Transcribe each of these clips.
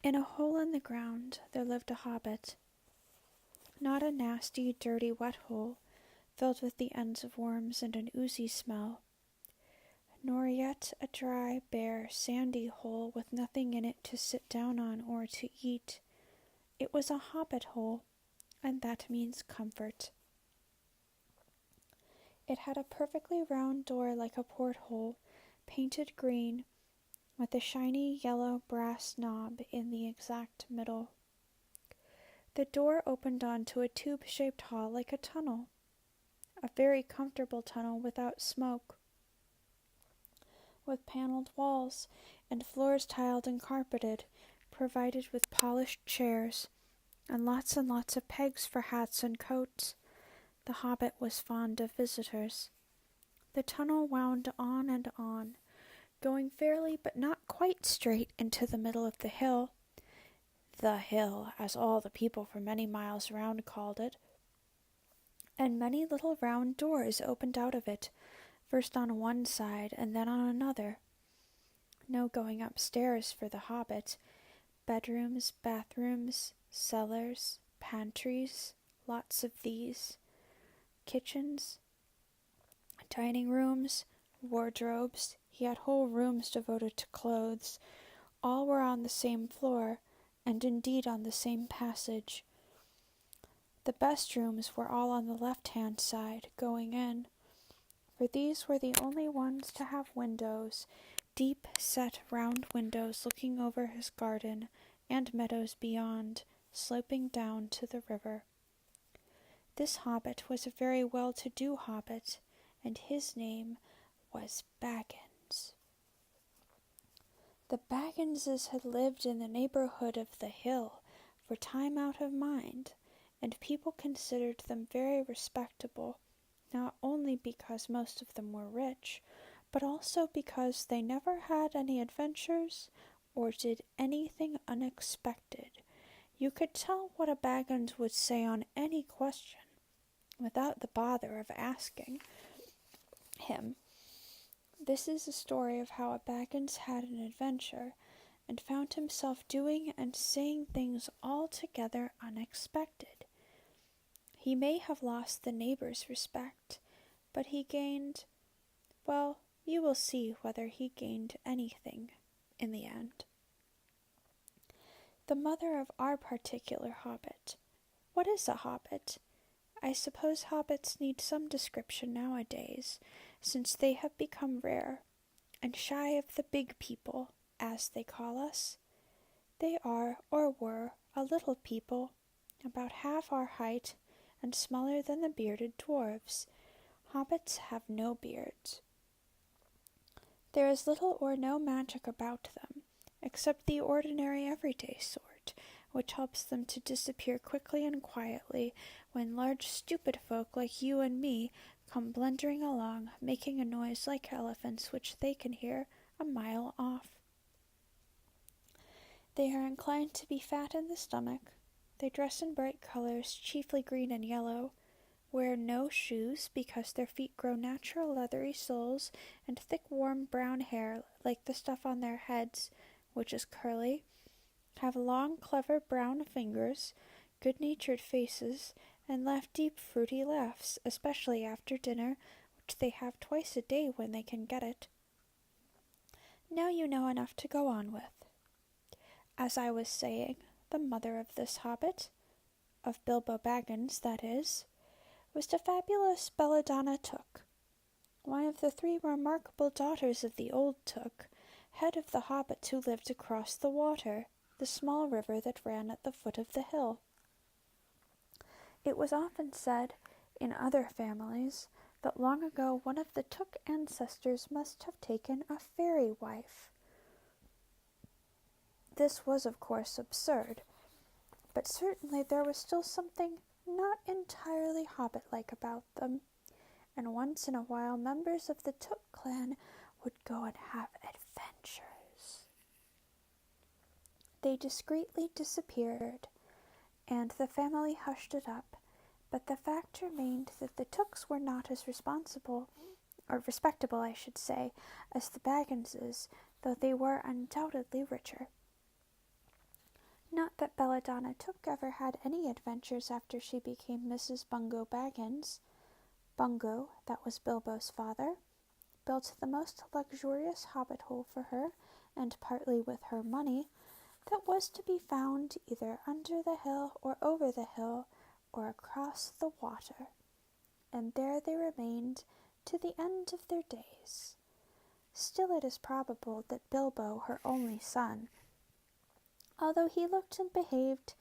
In a hole in the ground there lived a hobbit. Not a nasty, dirty, wet hole, filled with the ends of worms and an oozy smell, nor yet a dry, bare, sandy hole with nothing in it to sit down on or to eat. It was a hobbit hole, and that means comfort. It had a perfectly round door like a porthole, painted green, with a shiny yellow brass knob in the exact middle. The door opened onto a tube-shaped hall like a tunnel, a very comfortable tunnel without smoke, with paneled walls and floors tiled and carpeted, provided with polished chairs, and lots of pegs for hats and coats. The hobbit was fond of visitors. The tunnel wound on and on, going fairly but not quite straight into the middle of the hill, as all the people for many miles round called it, and many little round doors opened out of it, first on one side and then on another. No going upstairs for the hobbit. Bedrooms, bathrooms, cellars, pantries, lots of these. Kitchens, dining rooms, wardrobes. He had whole rooms devoted to clothes. All were on the same floor, and indeed on the same passage. The best rooms were all on the left-hand side, going in, for these were the only ones to have windows, deep-set round windows looking over his garden and meadows beyond, sloping down to the river. This hobbit was a very well-to-do hobbit, and his name was Baggins. The Bagginses had lived in the neighborhood of the hill for time out of mind, and people considered them very respectable, not only because most of them were rich, but also because they never had any adventures or did anything unexpected. You could tell what a Baggins would say on any question, without the bother of asking him. This is a story of how a Baggins had an adventure, and found himself doing and saying things altogether unexpected. He may have lost the neighbors' respect, but he gained, well, you will see whether he gained anything in the end. The mother of our particular hobbit. What is a hobbit? I suppose hobbits need some description nowadays, since they have become rare, and shy of the big people, as they call us. They are, or were, a little people, about half our height, and smaller than the bearded dwarfs. Hobbits have no beards. There is little or no magic about them, except the ordinary everyday sort, which helps them to disappear quickly and quietly when large stupid folk like you and me come blundering along, making a noise like elephants which they can hear a mile off. They are inclined to be fat in the stomach. They dress in bright colors, chiefly green and yellow, wear no shoes because their feet grow natural leathery soles and thick warm brown hair like the stuff on their heads, which is curly, have long clever brown fingers, good-natured faces, and laugh deep fruity laughs, especially after dinner, which they have twice a day when they can get it. Now you know enough to go on with. As I was saying, the mother of this hobbit, of Bilbo Baggins, that is, was the fabulous Belladonna Took, one of the 3 remarkable daughters of the old Took, head of the hobbits who lived across the water, the small river that ran at the foot of the hill. It was often said, in other families, that long ago one of the Took ancestors must have taken a fairy wife. This was, of course, absurd, but certainly there was still something not entirely hobbit-like about them, and once in a while members of the Took clan would go and have adventures. They discreetly disappeared, and the family hushed it up, but the fact remained that the Tooks were not as respectable, I should say, as the Bagginses, though they were undoubtedly richer. Not that Belladonna Took ever had any adventures after she became Mrs. Bungo Baggins. Bungo, that was Bilbo's father, built the most luxurious hobbit hole for her, and partly with her money, that was to be found either under the hill or over the hill or across the water. And there they remained to the end of their days. Still, it is probable that Bilbo, her only son, although he looked and behaved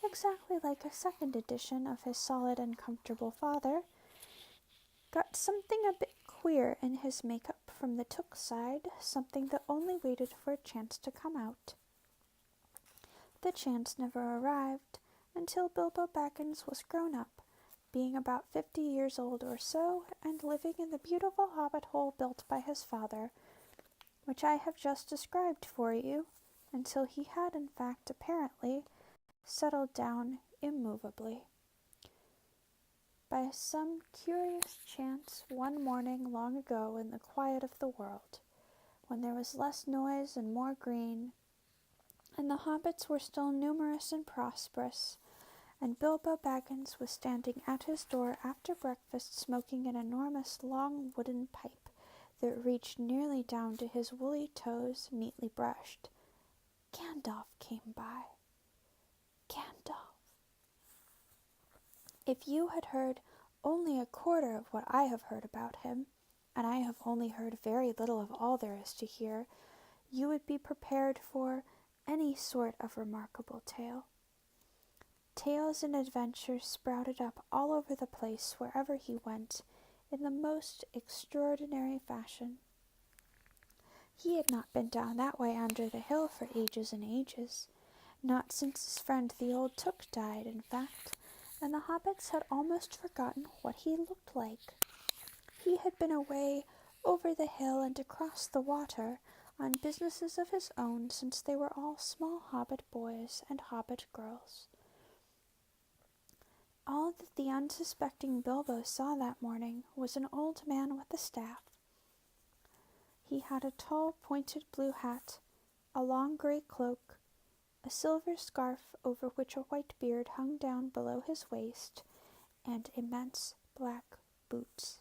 exactly like a second edition of his solid and comfortable father, got something a bit queer in his makeup from the Took side, something that only waited for a chance to come out. The chance never arrived until Bilbo Baggins was grown up, being about 50 years old or so, and living in the beautiful hobbit hole built by his father, which I have just described for you, until he had in fact apparently settled down immovably. By some curious chance, one morning long ago in the quiet of the world, when there was less noise and more green, and the hobbits were still numerous and prosperous, and Bilbo Baggins was standing at his door after breakfast smoking an enormous long wooden pipe that reached nearly down to his woolly toes, neatly brushed, Gandalf came by. Gandalf. If you had heard only a quarter of what I have heard about him, and I have only heard very little of all there is to hear, you would be prepared for any sort of remarkable tale. Tales and adventures sprouted up all over the place wherever he went, in the most extraordinary fashion. He had not been down that way under the hill for ages and ages, not since his friend the old Took died, in fact, and the hobbits had almost forgotten what he looked like. He had been away over the hill and across the water on businesses of his own since they were all small hobbit boys and hobbit girls. All that the unsuspecting Bilbo saw that morning was an old man with a staff. He had a tall, pointed blue hat, a long grey cloak, a silver scarf over which a white beard hung down below his waist, and immense black boots.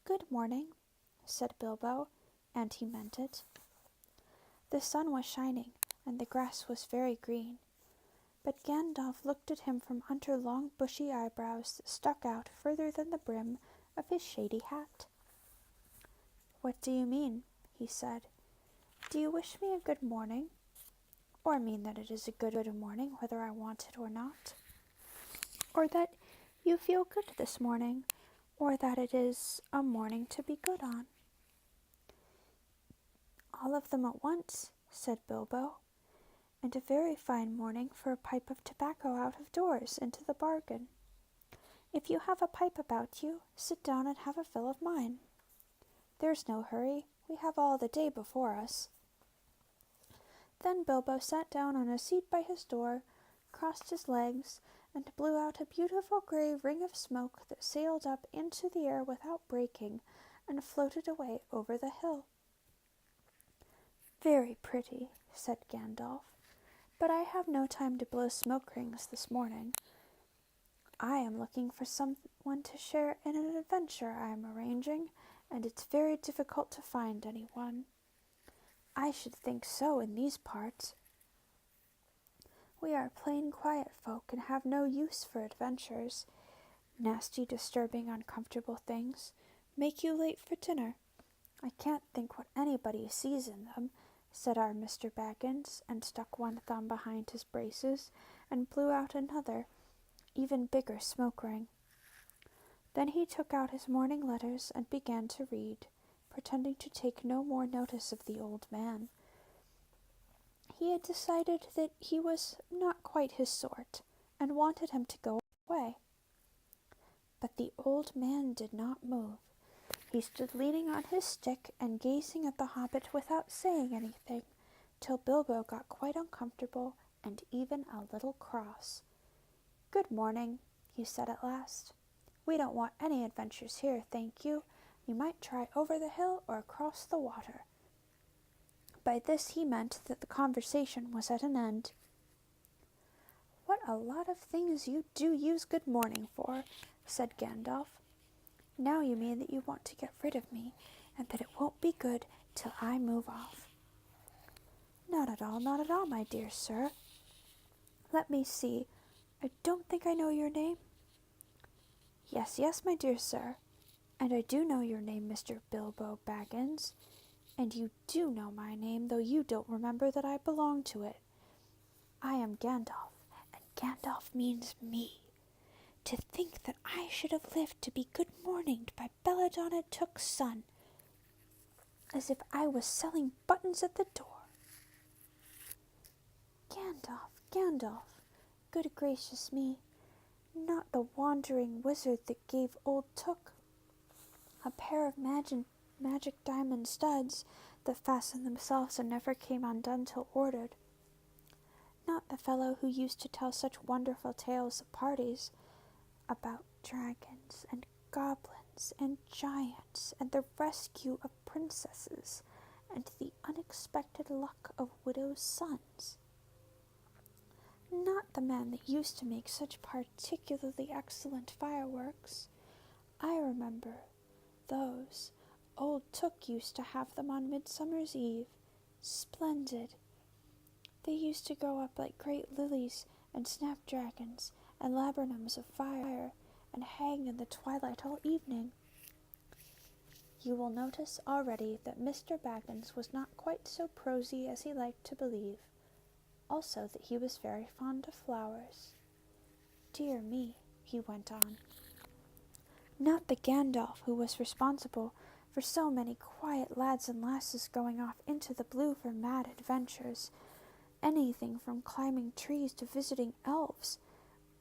"Good morning," said Bilbo, and he meant it. The sun was shining, and the grass was very green, but Gandalf looked at him from under long bushy eyebrows that stuck out further than the brim of his shady hat. "What do you mean?" he said. "Do you wish me a good morning? Or mean that it is a good morning whether I want it or not? Or that you feel good this morning, or that it is a morning to be good on?" "All of them at once," said Bilbo, "and a very fine morning for a pipe of tobacco out of doors into the bargain. If you have a pipe about you, sit down and have a fill of mine. There's no hurry, we have all the day before us." Then Bilbo sat down on a seat by his door, crossed his legs, and blew out a beautiful grey ring of smoke that sailed up into the air without breaking, and floated away over the hill. "Very pretty," said Gandalf, "but I have no time to blow smoke rings this morning. I am looking for someone to share in an adventure I am arranging, and it's very difficult to find anyone. I should think so in these parts. We are plain quiet folk and have no use for adventures. Nasty, disturbing, uncomfortable things make you late for dinner. I can't think what anybody sees in them," said our Mr. Baggins, and stuck one thumb behind his braces, and blew out another, even bigger smoke ring. Then he took out his morning letters and began to read, pretending to take no more notice of the old man. He had decided that he was not quite his sort, and wanted him to go away. But the old man did not move. He stood leaning on his stick and gazing at the hobbit without saying anything, till Bilbo got quite uncomfortable and even a little cross. "Good morning," he said at last. "We don't want any adventures here, thank you. You might try over the hill or across the water." By this he meant that the conversation was at an end. "What a lot of things you do use good morning for," said Gandalf. "Now you mean that you want to get rid of me, and that it won't be good till I move off." Not at all, my dear sir. Let me see, I don't think I know your name." Yes, my dear sir, and I do know your name, Mr. Bilbo Baggins, and you do know my name, though you don't remember that I belong to it. I am Gandalf, and Gandalf means me. To think that I should have lived to be good-morninged by Belladonna Took's son, as if I was selling buttons at the door. Gandalf, good gracious me, not the wandering wizard that gave old Took a pair of magic diamond studs that fastened themselves and never came undone till ordered. Not the fellow who used to tell such wonderful tales at parties about dragons and goblins and giants and the rescue of princesses and the unexpected luck of widows' sons. Not the man that used to make such particularly excellent fireworks. I remember those. Old Took used to have them on Midsummer's Eve. Splendid. They used to go up like great lilies and snapdragons and laburnums of fire, and hang in the twilight all evening. You will notice already that Mr. Baggins was not quite so prosy as he liked to believe. Also that he was very fond of flowers. Dear me, he went on. Not the Gandalf who was responsible for so many quiet lads and lasses going off into the blue for mad adventures, anything from climbing trees to visiting elves,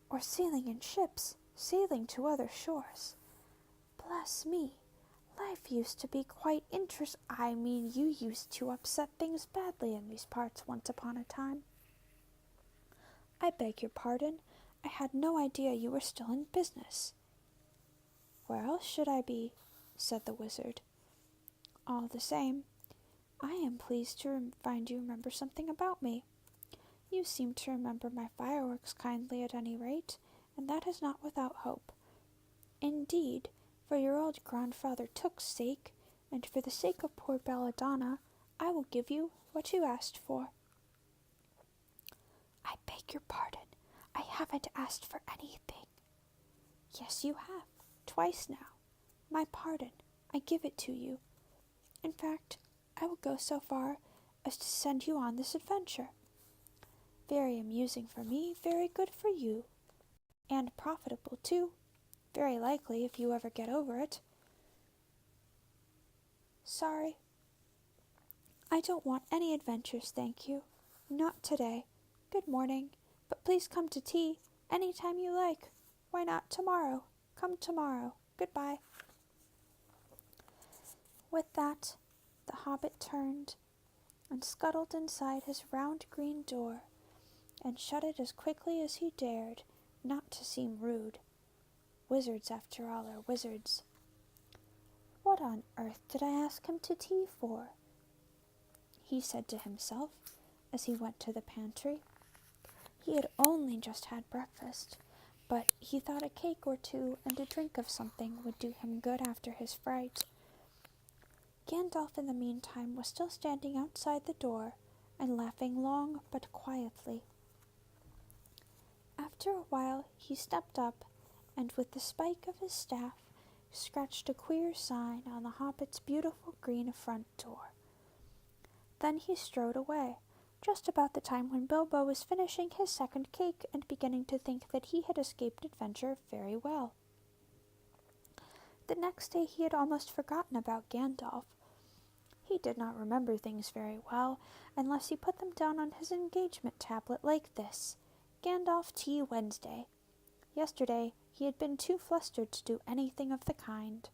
or sailing in ships, sailing to other shores. Bless me, life used to be quite you used to upset things badly in these parts once upon a time. I beg your pardon, I had no idea you were still in business. Where else should I be? Said the wizard. All the same, I am pleased to find you remember something about me. You seem to remember my fireworks kindly at any rate, and that is not without hope. Indeed, for your old grandfather Took's sake, and for the sake of poor Belladonna, I will give you what you asked for. I beg your pardon, I haven't asked for anything. Yes, you have, twice now. My pardon, I give it to you. In fact, I will go so far as to send you on this adventure. Very amusing for me, very good for you. And profitable, too. Very likely, if you ever get over it. Sorry. I don't want any adventures, thank you. Not today. Good morning. But please come to tea any time you like. Why not tomorrow? Come tomorrow. Goodbye. With that, the hobbit turned and scuttled inside his round green door and shut it as quickly as he dared, not to seem rude. Wizards, after all, are wizards. What on earth did I ask him to tea for? He said to himself as he went to the pantry. He had only just had breakfast, but he thought a cake or two and a drink of something would do him good after his fright. Gandalf, in the meantime, was still standing outside the door and laughing long but quietly. After a while he stepped up, and with the spike of his staff scratched a queer sign on the hobbit's beautiful green front door. Then he strode away, just about the time when Bilbo was finishing his second cake and beginning to think that he had escaped adventure very well. The next day he had almost forgotten about Gandalf. He did not remember things very well, unless he put them down on his engagement tablet like this: Gandalf Tea Wednesday. Yesterday he had been too flustered to do anything of the kind.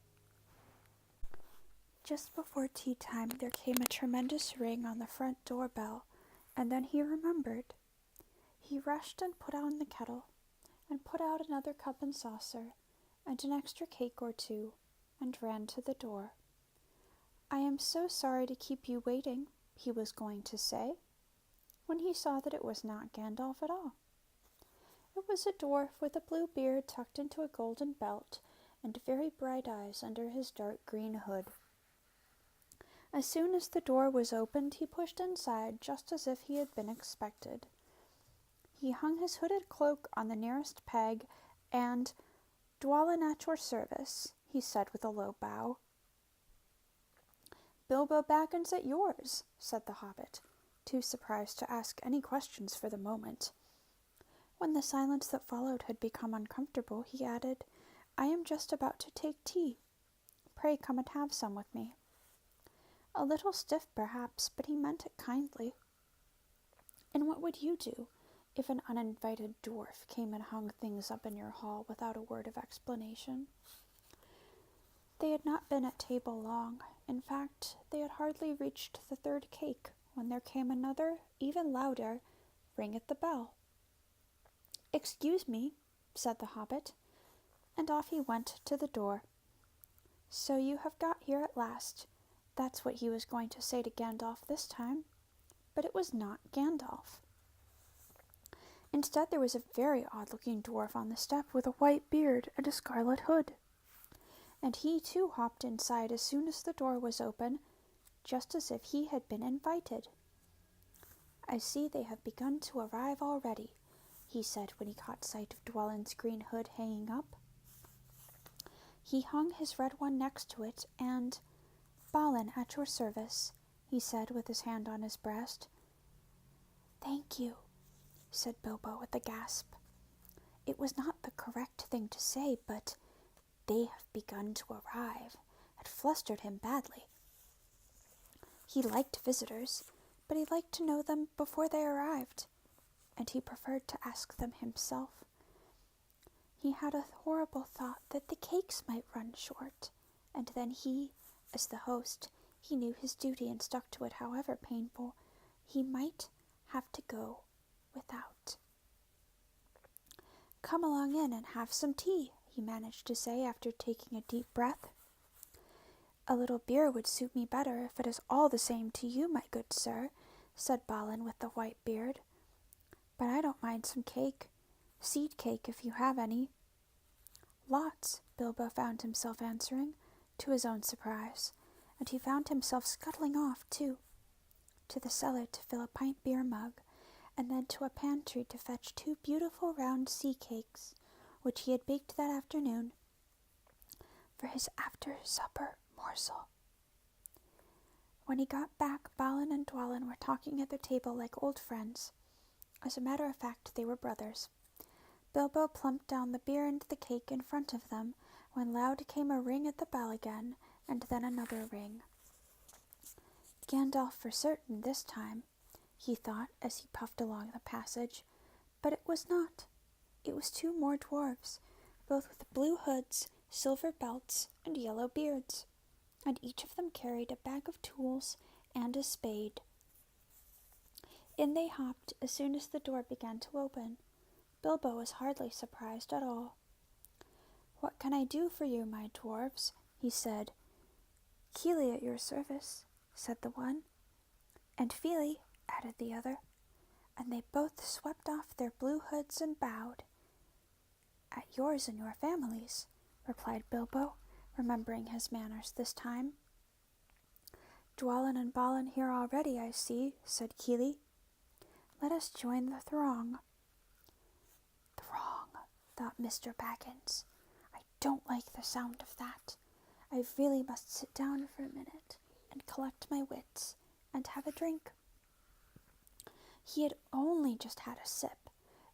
Just before tea time there came a tremendous ring on the front door bell, and then he remembered. He rushed and put on the kettle, and put out another cup and saucer, and an extra cake or two, and ran to the door. I am so sorry to keep you waiting, he was going to say, when he saw that it was not Gandalf at all. It was a dwarf with a blue beard tucked into a golden belt and very bright eyes under his dark green hood. As soon as the door was opened, he pushed inside just as if he had been expected. He hung his hooded cloak on the nearest peg and, "Dwalin at your service," he said with a low bow. "Bilbo Baggins at yours," said the hobbit, too surprised to ask any questions for the moment. When the silence that followed had become uncomfortable, he added, "I am just about to take tea. Pray come and have some with me." A little stiff, perhaps, but he meant it kindly. And what would you do if an uninvited dwarf came and hung things up in your hall without a word of explanation? They had not been at table long. In fact, they had hardly reached the third cake when there came another, even louder, ring at the bell. "Excuse me," said the hobbit, and off he went to the door. "So you have got here at last." That's what he was going to say to Gandalf this time, but it was not Gandalf. Instead, there was a very odd-looking dwarf on the step with a white beard and a scarlet hood. And he too hopped inside as soon as the door was open, just as if he had been invited. "I see they have begun to arrive already," he said when he caught sight of Dwalin's green hood hanging up. He hung his red one next to it, and, "Balin at your service," he said with his hand on his breast. "Thank you," said Bilbo with a gasp. It was not the correct thing to say, but "they have begun to arrive" had flustered him badly. He liked visitors, but he liked to know them before they arrived, and he preferred to ask them himself. He had a horrible thought that the cakes might run short, and then he, as the host, he knew his duty and stuck to it however painful, he might have to go without. "Come along in and have some tea," he managed to say after taking a deep breath. "A little beer would suit me better if it is all the same to you, my good sir," said Balin with the white beard. "But I don't mind some cake. Seed cake, if you have any." "Lots," Bilbo found himself answering, to his own surprise, and he found himself scuttling off, too, to the cellar to fill a pint beer mug, and then to a pantry to fetch 2 beautiful round sea cakes, which he had baked that afternoon, for his after-supper morsel. When he got back, Balin and Dwalin were talking at the table like old friends. As a matter of fact, they were brothers. Bilbo plumped down the beer and the cake in front of them, when loud came a ring at the bell again, and then another ring. Gandalf for certain this time, he thought as he puffed along the passage, but it was not. It was 2 more dwarves, both with blue hoods, silver belts, and yellow beards, and each of them carried a bag of tools and a spade. In they hopped as soon as the door began to open. Bilbo was hardly surprised at all. "What can I do for you, my dwarves?" he said. "Kili at your service," said the one. "And Fili," added the other, and they both swept off their blue hoods and bowed. "At yours and your families," replied Bilbo, remembering his manners this time. "Dwalin and Balin here already, I see," said Kili. "Let us join the throng." "Throng," thought Mr. Baggins. "I don't like the sound of that. I really must sit down for a minute and collect my wits and have a drink." He had only just had a sip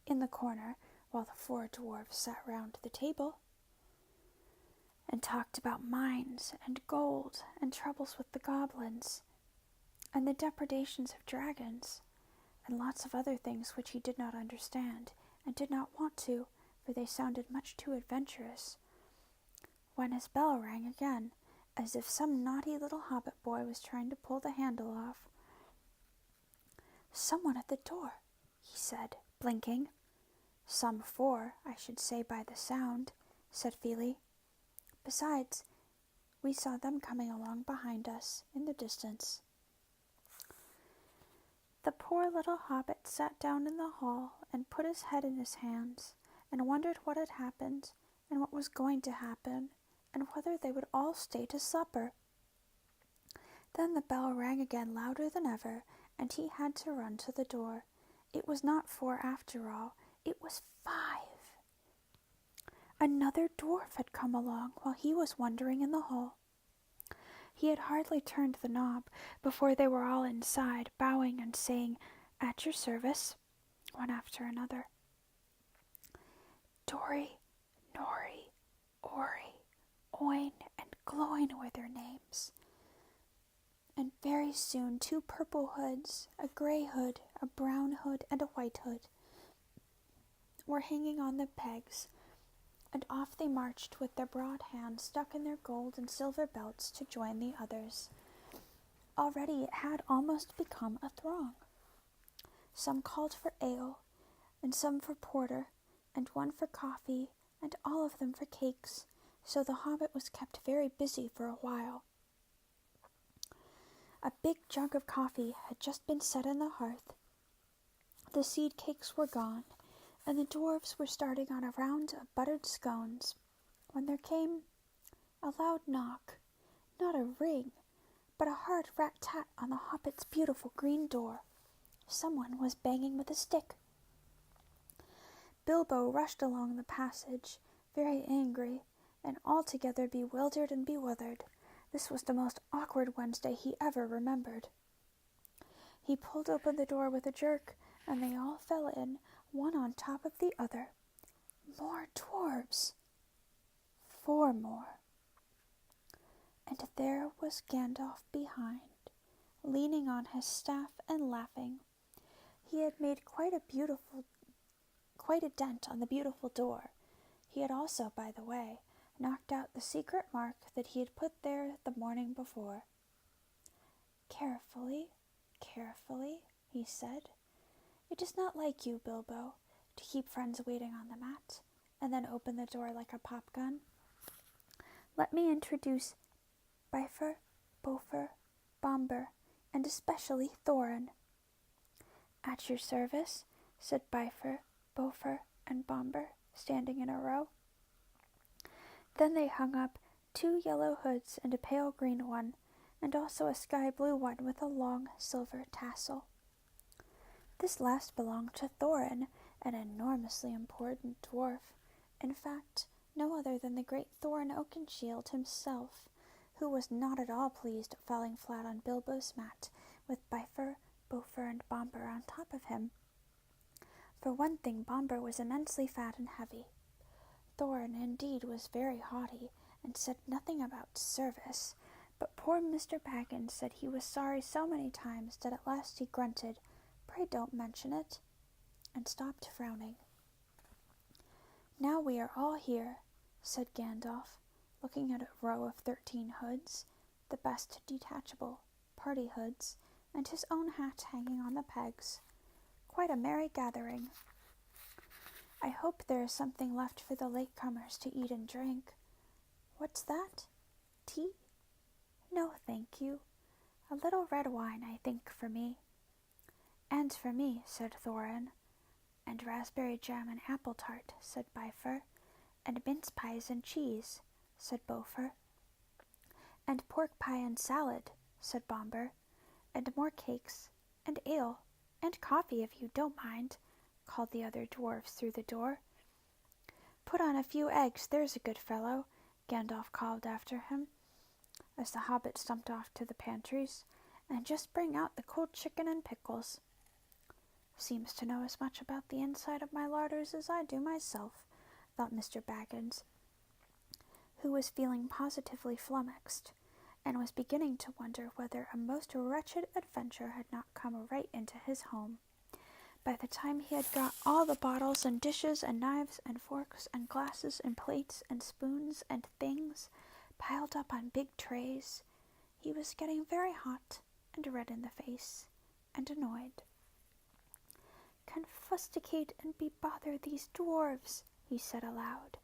in the corner while the 4 dwarves sat round the table and talked about mines and gold and troubles with the goblins and the depredations of dragons and lots of other things which he did not understand and did not want to, for they sounded much too adventurous, when his bell rang again, as if some naughty little hobbit boy was trying to pull the handle off. "Someone at the door," he said, blinking. "Some 4, I should say by the sound," said Fili. "Besides, we saw them coming along behind us in the distance." The poor little hobbit sat down in the hall and put his head in his hands and wondered what had happened and what was going to happen and whether they would all stay to supper. Then the bell rang again louder than ever, and he had to run to the door. It was not 4 after all, it was 5. Another dwarf had come along while he was wandering in the hall. He had hardly turned the knob before they were all inside, bowing and saying, "At your service," one after another. Dory, Nori, Ori, Oin, and Gloin were their names. And very soon 2 purple hoods, a gray hood, a brown hood, and a white hood were hanging on the pegs, and off they marched with their broad hands stuck in their gold and silver belts to join the others. Already it had almost become a throng. Some called for ale, and some for porter, and one for coffee, and all of them for cakes, so the hobbit was kept very busy for a while. A big jug of coffee had just been set in the hearth. The seed cakes were gone, and the dwarfs were starting on a round of buttered scones, when there came a loud knock, not a ring, but a hard rat-tat on the hobbit's beautiful green door. Someone was banging with a stick. Bilbo rushed along the passage, very angry, and altogether bewildered and bewithered. This was the most awkward Wednesday he ever remembered. He pulled open the door with a jerk, and they all fell in, one on top of the other. More dwarves. 4 more. And there was Gandalf behind, leaning on his staff and laughing. He had made quite a dent on the beautiful door. He had also, by the way, knocked out the secret mark that he had put there the morning before. "Carefully, carefully," he said. "It is not like you, Bilbo, to keep friends waiting on the mat, and then open the door like a pop gun. Let me introduce Bifur, Bofur, Bombur, and especially Thorin." "At your service," said Bifur, Bofur, and Bombur, standing in a row. Then they hung up 2 yellow hoods and a pale green one, and also a sky blue one with a long silver tassel. This last belonged to Thorin, an enormously important dwarf. In fact, no other than the great Thorin Oakenshield himself, who was not at all pleased at falling flat on Bilbo's mat, with Bifur, Bofur, and Bombur on top of him. For one thing, Bombur was immensely fat and heavy. Thorin, indeed, was very haughty, and said nothing about service, but poor Mr. Baggins said he was sorry so many times that at last he grunted, "Pray don't mention it," and stopped frowning. "Now we are all here," said Gandalf, looking at a row of 13 hoods, the best detachable party hoods, and his own hat hanging on the pegs. "Quite a merry gathering. I hope there is something left for the latecomers to eat and drink. What's that? Tea? No, thank you. A little red wine, I think, for me." "And for me," said Thorin. "And raspberry jam and apple tart," said Bifur. "And mince pies and cheese," said Bofur. "And pork pie and salad," said Bombur. "And more cakes, and ale, and coffee if you don't mind," called the other dwarfs through the door. "Put on a few eggs, there's a good fellow," Gandalf called after him, as the hobbit stumped off to the pantries, "and just bring out the cold chicken and pickles." "Seems to know as much about the inside of my larders as I do myself," thought Mr. Baggins, who was feeling positively flummoxed, and was beginning to wonder whether a most wretched adventure had not come right into his home. By the time he had got all the bottles and dishes and knives and forks and glasses and plates and spoons and things piled up on big trays, he was getting very hot and red in the face and annoyed. "Confusticate and bebother these dwarves," he said aloud.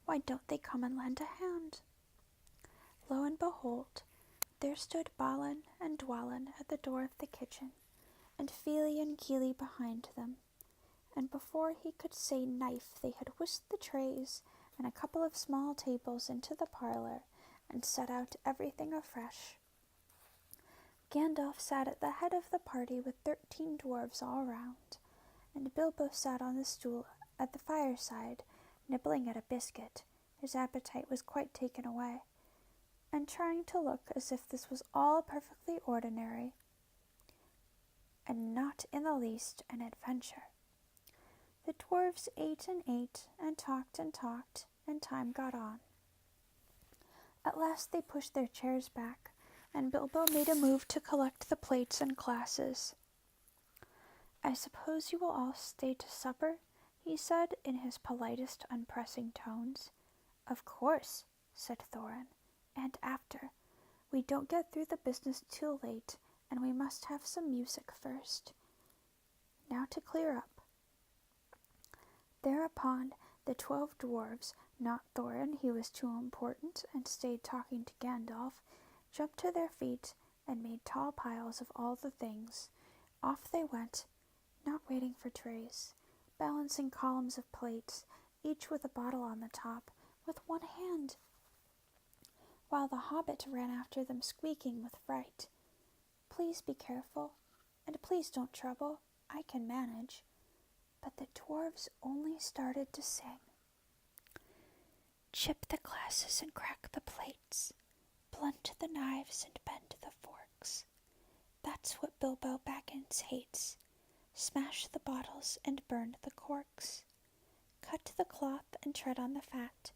"Why don't they come and lend a hand?" Lo and behold, there stood Balin and Dwalin at the door of the kitchen, and Fili and Kili behind them. And before he could say knife, they had whisked the trays and a couple of small tables into the parlor and set out everything afresh. Gandalf sat at the head of the party with 13 dwarves all round, and Bilbo sat on the stool at the fireside, nibbling at a biscuit. His appetite was quite taken away, and trying to look as if this was all perfectly ordinary and not in the least an adventure. The dwarves ate and talked, and time got on. At last they pushed their chairs back, and Bilbo made a move to collect the plates and glasses. "I suppose you will all stay to supper?" he said in his politest, unpressing tones. "Of course," said Thorin, "and after. We don't get through the business too late, and we must have some music first. Now to clear up." Thereupon the 12 dwarves, not Thorin, he was too important and stayed talking to Gandalf, jumped to their feet and made tall piles of all the things. Off they went, not waiting for trays, balancing columns of plates, each with a bottle on the top, with one hand, while the Hobbit ran after them squeaking with fright. "Please be careful, and please don't trouble. I can manage." But the dwarves only started to sing. "Chip the glasses and crack the plates, blunt the knives and bend the forks. That's what Bilbo Baggins hates. Smash the bottles and burn the corks. Cut the cloth and tread on the fat.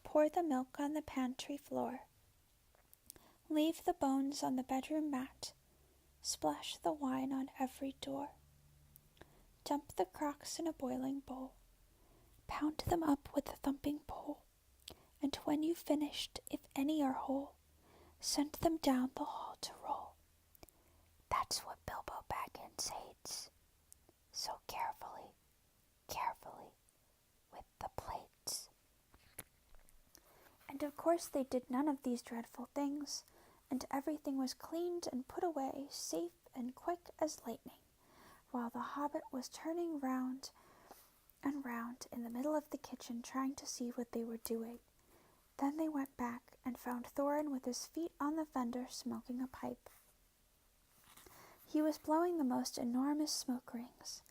Pour the milk on the pantry floor. Leave the bones on the bedroom mat. Splash the wine on every door. Dump the crocks in a boiling bowl. Pound them up with a thumping pole. And when you've finished, if any are whole, send them down the hall to roll. That's what Bilbo Baggins hates. So carefully, carefully, with the plates." And of course they did none of these dreadful things, and everything was cleaned and put away, safe and quick as lightning, while the Hobbit was turning round and round in the middle of the kitchen trying to see what they were doing. Then they went back and found Thorin with his feet on the fender smoking a pipe. He was blowing the most enormous smoke rings,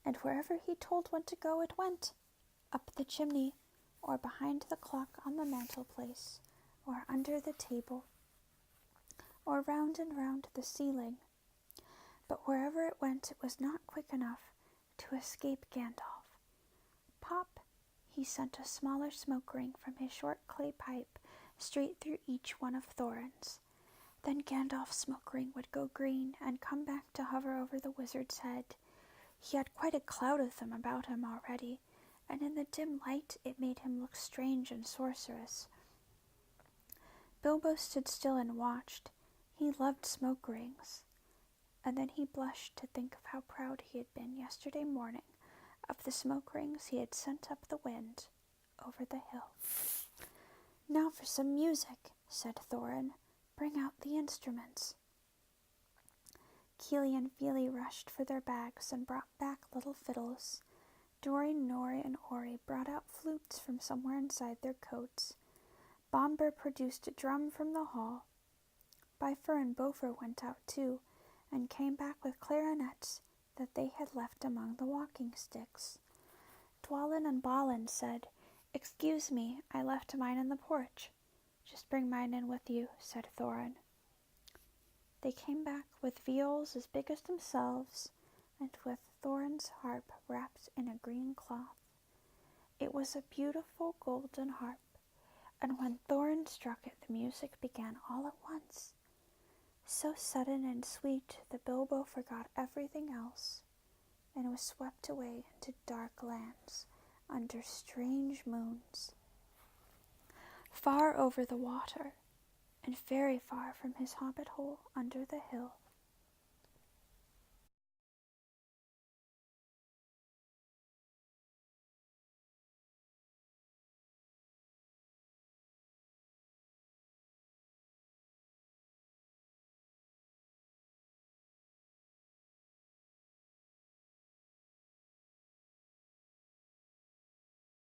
and wherever he told one to go it went, up the chimney, or behind the clock on the mantelpiece, or under the table, or round and round the ceiling. But wherever it went, it was not quick enough to escape Gandalf. Pop! He sent a smaller smoke ring from his short clay pipe straight through each one of Thorin's. Then Gandalf's smoke ring would go green and come back to hover over the wizard's head. He had quite a cloud of them about him already, and in the dim light it made him look strange and sorcerous. Bilbo stood still and watched. He loved smoke rings. And then he blushed to think of how proud he had been yesterday morning of the smoke rings he had sent up the wind over the hill. "Now for some music," said Thorin. "Bring out the instruments." Kili and Fili rushed for their bags and brought back little fiddles. Doreen, Nori, and Ori brought out flutes from somewhere inside their coats. Bomber produced a drum from the hall. Bifer and Bofer went out too, and came back with clarinets that they had left among the walking sticks. Dwalin and Balin said, "Excuse me, I left mine in the porch." "Just bring mine in with you," said Thorin. They came back with viols as big as themselves, and with Thorin's harp wrapped in a green cloth. It was a beautiful golden harp, and when Thorin struck it, the music began all at once, so sudden and sweet that Bilbo forgot everything else, and was swept away into dark lands under strange moons. Far over the water, and very far from his hobbit hole under the hill,